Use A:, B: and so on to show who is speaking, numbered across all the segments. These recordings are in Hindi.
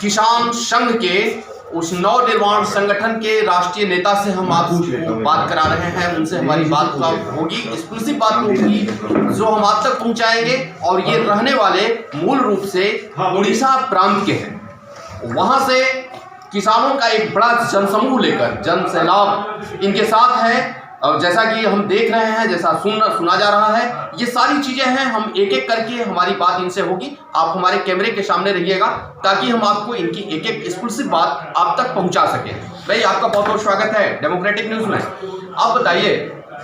A: किसान संघ के उस नवनिर्माण संगठन के राष्ट्रीय नेता से हम आपको बात करा रहे हैं। उनसे हमारी बात का होगी, एक्सक्लूसिव बात होगी जो हम आप तक पहुंचाएंगे। और ये रहने वाले मूल रूप से उड़ीसा प्रांत के हैं। वहां से किसानों का एक बड़ा जनसमूह लेकर जन सैलाब इनके साथ है। और जैसा कि हम देख रहे हैं, जैसा सुना जा रहा है, ये सारी चीजें हैं। हम एक एक करके हमारी बात इनसे होगी। आप हमारे कैमरे के सामने रहिएगा ताकि हम आपको इनकी एक एक एक्सक्लूसिव बात आप तक पहुंचा सकें। भाई, आपका बहुत बहुत स्वागत है डेमोक्रेटिक न्यूज में। आप बताइए,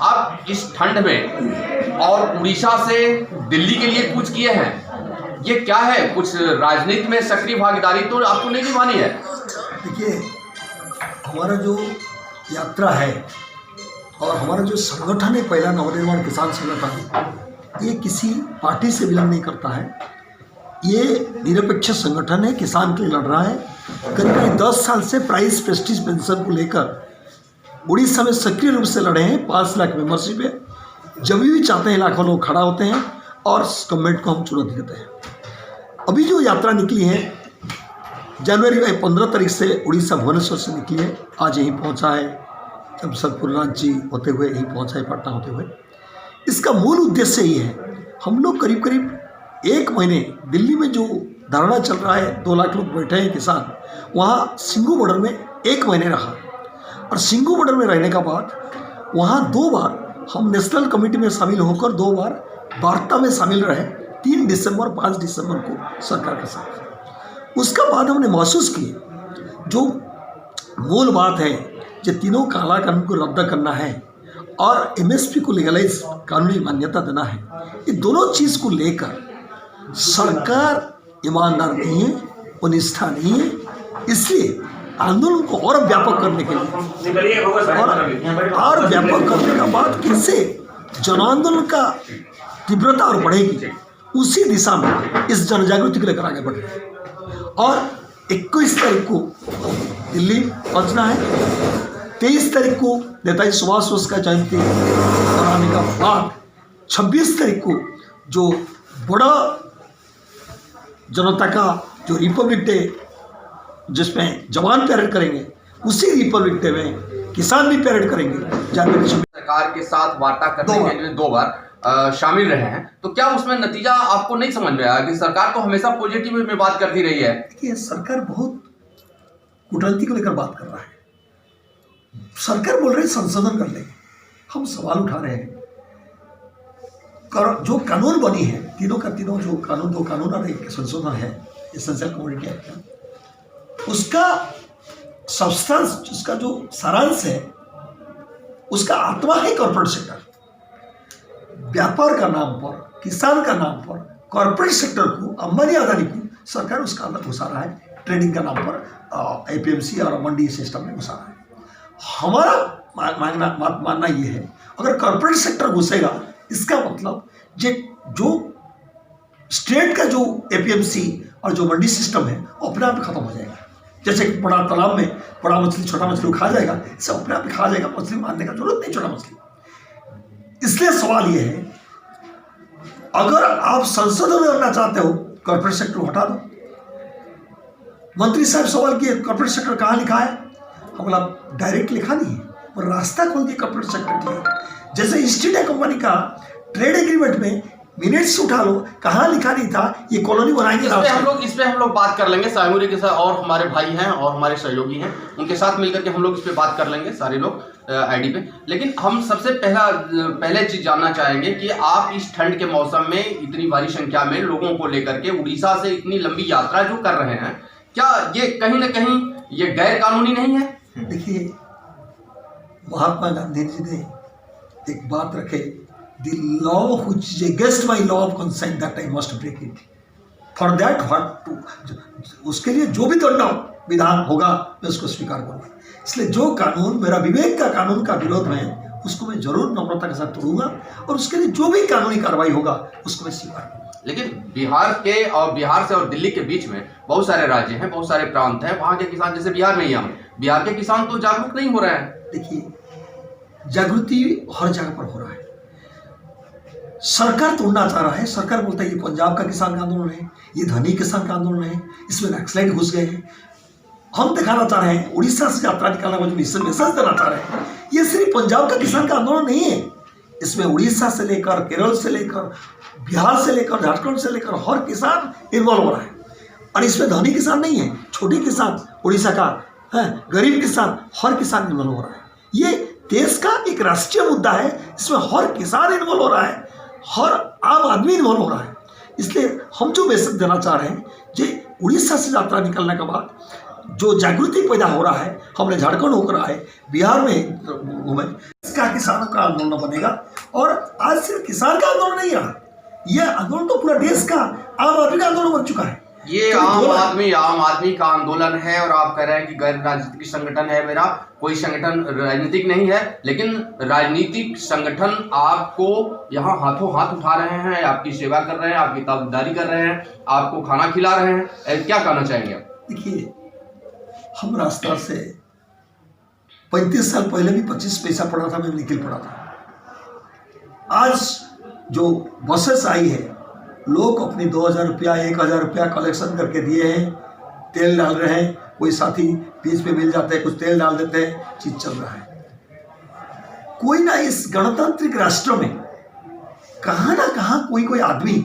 A: आप इस ठंड में और उड़ीसा से दिल्ली के लिए कूच किए हैं, ये क्या है? कुछ राजनीति में सक्रिय भागीदारी तो आपको नहीं निभानी है?
B: देखिए, हमारा जो यात्रा है और हमारा जो संगठन है, पहला नवनिर्माण किसान संगठन, ये किसी पार्टी से बिलोंग नहीं करता है। ये निरपेक्ष संगठन है, किसान के लिए लड़ रहा है। करीब 10 साल से प्राइस प्रेस्टीज पेंशन को लेकर उड़ीसा में सक्रिय रूप से लड़े हैं। 5 लाख मेंबरशिप है। जब भी चाहते हैं लाखों लोग खड़ा होते हैं और गवर्नमेंट को हम चुनौती देते हैं। अभी जो यात्रा निकली है जनवरी 15 तारीख से उड़ीसा भुवनेश्वर से निकली है, आज यहीं पहुंचा है। जमशेदपुर रांची होते हुए यहीं पहुंचा है, पटना होते हुए। इसका मूल उद्देश्य ही है, हम लोग करीब करीब 1 महीने दिल्ली में जो धरना चल रहा है, 2 लाख लोग बैठे हैं किसान, वहाँ सिंघू बॉर्डर में 1 महीने रहा। और सिंघू बॉर्डर में रहने का बाद वहाँ 2 बार हम नेशनल कमेटी में शामिल होकर 2 बार वार्ता में शामिल रहे, 3 दिसंबर 5 दिसंबर को सरकार के साथ। उसका बाद हमने महसूस किए जो मूल बात है, जो तीनों काला कानून को रद्द करना है और एमएसपी को लीगलाइज कानूनी मान्यता देना है, ये दोनों चीज़ को लेकर सरकार ईमानदार नहीं है, वो निष्ठा नहीं है। इसलिए आंदोलन को और व्यापक करने के लिए और व्यापक करने का बाद कैसे जन आंदोलन का तीव्रता और बढ़ेगी, उसी दिशा में इस जन जागृति को लेकर आगे बढ़ रहे हैं। और 21 तारीख को दिल्ली पहुंचना है। 23 तारीख को नेताजी सुभाष बोस का जयंती मनाने का बाद 26 तारीख को जो बड़ा जनता का जो रिपब्लिक डे, जिसमें जवान पैरेड करेंगे, उसी रिपब्लिक डे में किसान भी पैरेड करेंगे।
A: सरकार के साथ वार्ता करने के लिए 2 बार शामिल रहे हैं, तो क्या उसमें नतीजा आपको नहीं समझ में आया कि सरकार तो हमेशा पॉजिटिव में बात करती रही है?
B: देखिए, सरकार बहुत कूटनीति को लेकर बात कर रहा है। सरकार बोल रही संशोधन कर लेंगे, हम सवाल उठा रहे हैं। जो कानून बनी है, तीनों का तीनों जो कानून, 2 कानून और 1 संशोधन है एसेंशियल कमोडिटी एक्ट का, उसका सब्सटेंस, उसका जो सारांश है, उसका आत्मा है कॉर्पोरेट सेक्टर। व्यापार का नाम पर, किसान का नाम पर, कॉर्पोरेट सेक्टर को, अंबानी अदानी को सरकार उसका अंदर घुसा रहा है। ट्रेडिंग का नाम पर एपीएमसी और मंडी सिस्टम में घुसा रहा है। हमारा मानना ये है, अगर कॉर्पोरेट सेक्टर घुसेगा, इसका मतलब जो स्टेट का जो एपीएमसी और जो मंडी सिस्टम है, वो अपने आप खत्म हो जाएगा। जैसे कि बड़ा तालाब में बड़ा मछली छोटा मछली खा जाएगा, इसे अपने आप खा जाएगा। मछली मारने का जरूरत नहीं, छोटा मछली। इसलिए सवाल ये है, अगर आप संशोधन करना चाहते हो, कॉर्पोरेट सेक्टर हटा दो। मंत्री साहब सवाल किए, कॉर्पोरेट सेक्टर कहाँ लिखा है? हम बोला डायरेक्ट लिखा नहीं है, और रास्ता खोल दिया कॉर्पोरेट सेक्टर के लिए। जैसे ईस्ट इंडिया कंपनी का ट्रेड एग्रीमेंट में मिनट्स उठा लो, कहाँ लिखा नहीं था ये कॉलोनी बनाएंगे।
A: इस पे हम लोग बात कर लेंगे सामूरी के साथ, और हमारे भाई हैं और हमारे सहयोगी हैं, उनके साथ मिलकर के हम लोग इस पे बात कर लेंगे, सारे लोग आईडी पे। लेकिन हम सबसे पहले चीज जानना चाहेंगे कि आप इस ठंड के मौसम में इतनी भारी संख्या में लोगों को लेकर के उड़ीसा से इतनी लंबी यात्रा जो कर रहे हैं, क्या ये कहीं ना कहीं ये गैर कानूनी नहीं है?
B: देखिए, महात्मा गांधी जी ने एक बात रखे, the law which is against my law of consent that I must break it. For that what to, उसके लिए जो भी दंड विधान होगा मैं उसको स्वीकार करूँगा। इसलिए जो कानून मेरा विवेक का कानून का विरोध में, उसको मैं जरूर नम्रता के साथ तोड़ूंगा, और उसके लिए जो भी कानूनी कार्रवाई होगा उसको मैं स्वीकार करूँगा।
A: लेकिन बिहार से और दिल्ली के बीच में बहुत सारे राज्य हैं, बहुत सारे प्रांत हैं, वहाँ के किसान, जैसे बिहार में ही हम, बिहार के किसान तो जागरूक नहीं हो रहे हैं।
B: देखिए, जागृति हर जगह पर हो रहा है। सरकार तोड़ना चाह रहा है। सरकार बोलता है ये पंजाब का किसान का आंदोलन है, ये धनी किसान का आंदोलन है, इसमें नक्सलाइट घुस गए हैं। हम दिखाना चाह रहे हैं, उड़ीसा से यात्रा निकालने का जो मैसेज देना चाह रहे हैं, ये सिर्फ पंजाब का किसान का आंदोलन नहीं है। इसमें उड़ीसा से लेकर, केरल से लेकर, बिहार से लेकर, झारखंड से लेकर हर किसान इन्वॉल्व हो रहा है। और इसमें धनी किसान नहीं है, छोटे किसान, उड़ीसा का गरीब किसान, हर किसान इन्वॉल्व हो रहा है। ये देश का एक राष्ट्रीय मुद्दा है, इसमें हर किसान इन्वॉल्व हो रहा है, हर आम आदमी इन्वॉल्व हो रहा है। इसलिए हम जो मैसेज देना चाह रहे हैं, जो उड़ीसा से यात्रा निकलने के बाद जो जागृति पैदा हो रहा है, हमने झारखंड होकर आए, बिहार में घूमे, इसका किसानों का आंदोलन बनेगा। और आज सिर्फ किसान का आंदोलन नहीं रहा, यह आंदोलन तो पूरा देश का आम आदमी का आंदोलन बन चुका है।
A: ये आम आदमी का आंदोलन है। और आप कह रहे हैं कि गैर राजनीतिक संगठन है मेरा, कोई संगठन राजनीतिक नहीं है, लेकिन राजनीतिक संगठन आपको यहाँ हाथों हाथ उठा रहे हैं, आपकी सेवा कर रहे हैं, आपकी ताबेदारी कर रहे हैं, आपको खाना खिला रहे हैं। क्या कहना चाहेंगे आप?
B: देखिए, हम रास्ता से 35 साल पहले भी 25 पैसा पड़ा था, मैं निकल पड़ा था। आज जो बसेस आई है, लोग अपनी 2000 रुपया 1000 रुपया कलेक्शन करके दिए हैं, तेल डाल रहे हैं, कोई साथी बीच पे मिल जाते हैं, कुछ तेल डाल देते हैं, चीज चल रहा है। कोई ना इस गणतांत्रिक राष्ट्र में कहाँ ना कहाँ कोई आदमी,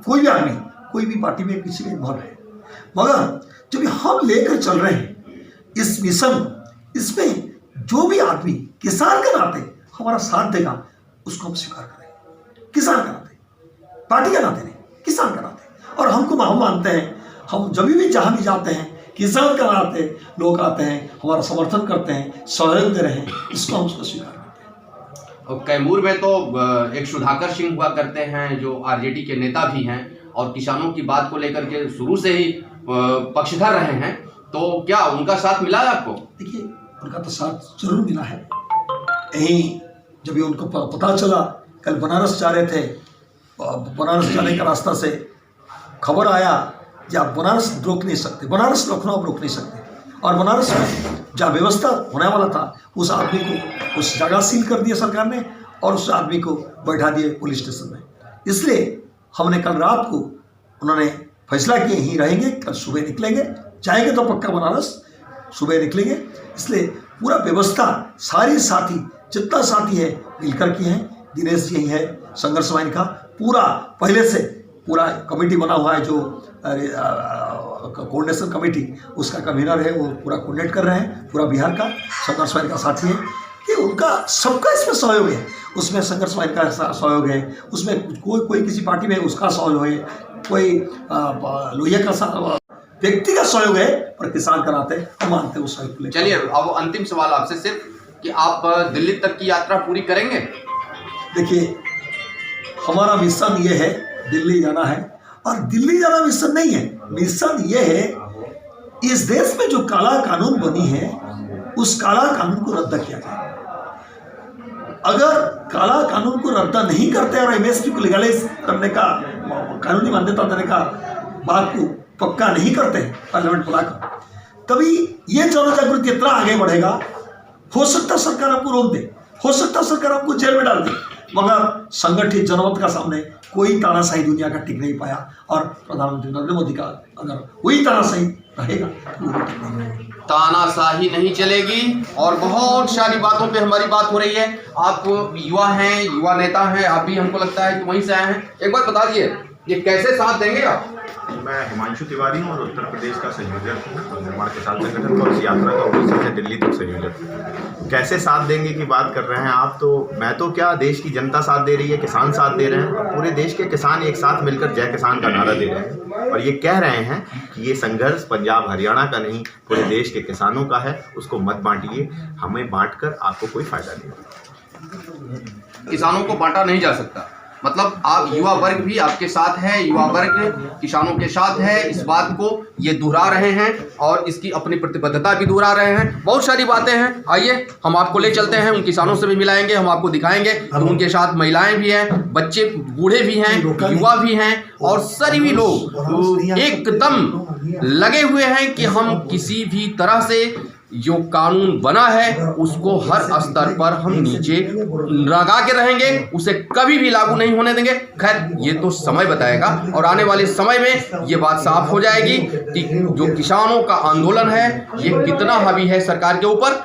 B: कोई भी पार्टी में किसी में इन्वॉल्व है। मगर जब हम लेकर चल रहे हैं इस मिशन, इसमें जो भी आदमी किसान के नाते हमारा साथ देगा, उसको हम स्वीकार करें। किसान के नाते, पार्टी के नाते नहीं, किसान के नाते। और हम मानते हैं, हम जब भी जहाँ भी जाते हैं, किसान के नाते लोग आते हैं, हमारा समर्थन करते हैं, सहयोग दे रहे हैं, इसको हम उसको स्वीकार करते हैं।
A: और कैमूर में तो एक सुधाकर सिंह हुआ करते हैं, जो आरजेडी के नेता भी हैं और किसानों की बात को लेकर के शुरू से ही पक्षधर रहे हैं, तो क्या उनका साथ मिला है आपको?
B: देखिए, उनका तो साथ जरूर मिला है। यहीं जब ये उनको पता चला, कल बनारस जा रहे थे, बनारस जाने का रास्ता से खबर आया कि आप बनारस रोक नहीं सकते, बनारस लखनऊ रोक नहीं सकते। और बनारस में जहाँ व्यवस्था होने वाला था, उस आदमी को उस जगह सील कर दिया सरकार ने, और उस आदमी को बैठा दिए पुलिस स्टेशन में। इसलिए हमने कल रात को, उन्होंने फैसला किए यहीं रहेंगे, कल सुबह निकलेंगे, जाएंगे तो पक्का बनारस, सुबह निकलेंगे। इसलिए पूरा व्यवस्था, सारी साथी, जितना साथी है मिलकर किए हैं। दिनेश जी है संघर्ष वाहिनी का, पूरा पहले से पूरा कमेटी बना हुआ है, जो कोऑर्डिनेशन कमेटी, उसका कन्वीनर है, वो पूरा कोऑर्डिनेट कर रहे हैं। पूरा बिहार का संघर्ष वाहिनी का साथी है, कि उनका सबका इसमें सहयोग है। उसमें संघर्ष वाहिनी का सहयोग है, उसमें कोई किसी पार्टी में उसका सहयोग है, कोई लोहिया का व्यक्ति का सहयोग है, पर किसान का नाते हम मानते हैं उस सहयोग।
A: चलिए, अब अंतिम सवाल आपसे सिर्फ कि आप दिल्ली तक की यात्रा पूरी करेंगे?
B: देखिए, हमारा मिशन ये है, दिल्ली जाना है। और दिल्ली जाना मिशन नहीं है, मिशन ये है, इस देश में जो काला कानून बनी है, उस काला कानून को रद्द किया जाए। अगर काला कानून को रद्द नहीं करते और एमएसपी को लीगलाइज करने का, कानूनी मान्यता देने का बात को पक्का नहीं करते पार्लियामेंट बुलाकर, तभी ये जन जागृति इतना आगे बढ़ेगा। हो सकता सरकार आपको रोक दे, हो सकता सरकार आपको जेल में डाल दे, मगर संगठित जनमत का सामने कोई तानाशाही दुनिया का टिक नहीं पाया। और प्रधानमंत्री नरेंद्र मोदी का अगर वही तानाशाही रहेगा तो वो टिक नहीं पाएगा।
A: तानाशाही नहीं चलेगी। और बहुत सारी बातों पे हमारी बात हो रही है। आप युवा हैं, युवा नेता हैं, आप भी हमको लगता है कि वहीं से आए हैं। एक बात बता दीजिए, ये कैसे साथ देंगे आप?
C: मैं हिमांशु तिवारी हूँ और उत्तर प्रदेश का संयोजक हूँ, निर्माण किसान संगठन का, और इस यात्रा का उड़ीसा से दिल्ली तक संयोजक हूँ। कैसे साथ देंगे की बात कर रहे हैं आप, तो मैं तो क्या, देश की जनता साथ दे रही है, किसान साथ दे रहे हैं, और पूरे देश के किसान एक साथ मिलकर जय किसान का नारा दे रहे हैं। और ये कह रहे हैं कि ये संघर्ष पंजाब हरियाणा का नहीं, पूरे देश के किसानों का है, उसको मत बांटिए, हमें बांट कर आपको कोई फायदा नहीं।
A: किसानों को बांटा नहीं जा सकता, मतलब आप युवा वर्ग भी आपके साथ है, युवा वर्ग किसानों के साथ है, इस बात को ये दोहरा रहे हैं और इसकी अपनी प्रतिबद्धता भी दोहरा रहे हैं। बहुत सारी बातें हैं, आइए हम आपको ले चलते हैं, उन किसानों से भी मिलाएंगे, हम आपको दिखाएंगे तो उनके साथ महिलाएं भी हैं, बच्चे बूढ़े भी हैं, युवा भी हैं, और सभी लोग एकदम लगे हुए हैं कि हम किसी भी तरह से जो कानून बना है उसको हर स्तर पर हम नीचे लगा के रहेंगे, उसे कभी भी लागू नहीं होने देंगे। खैर ये तो समय बताएगा और आने वाले समय में ये बात साफ हो जाएगी कि जो किसानों का आंदोलन है ये कितना हावी है सरकार के ऊपर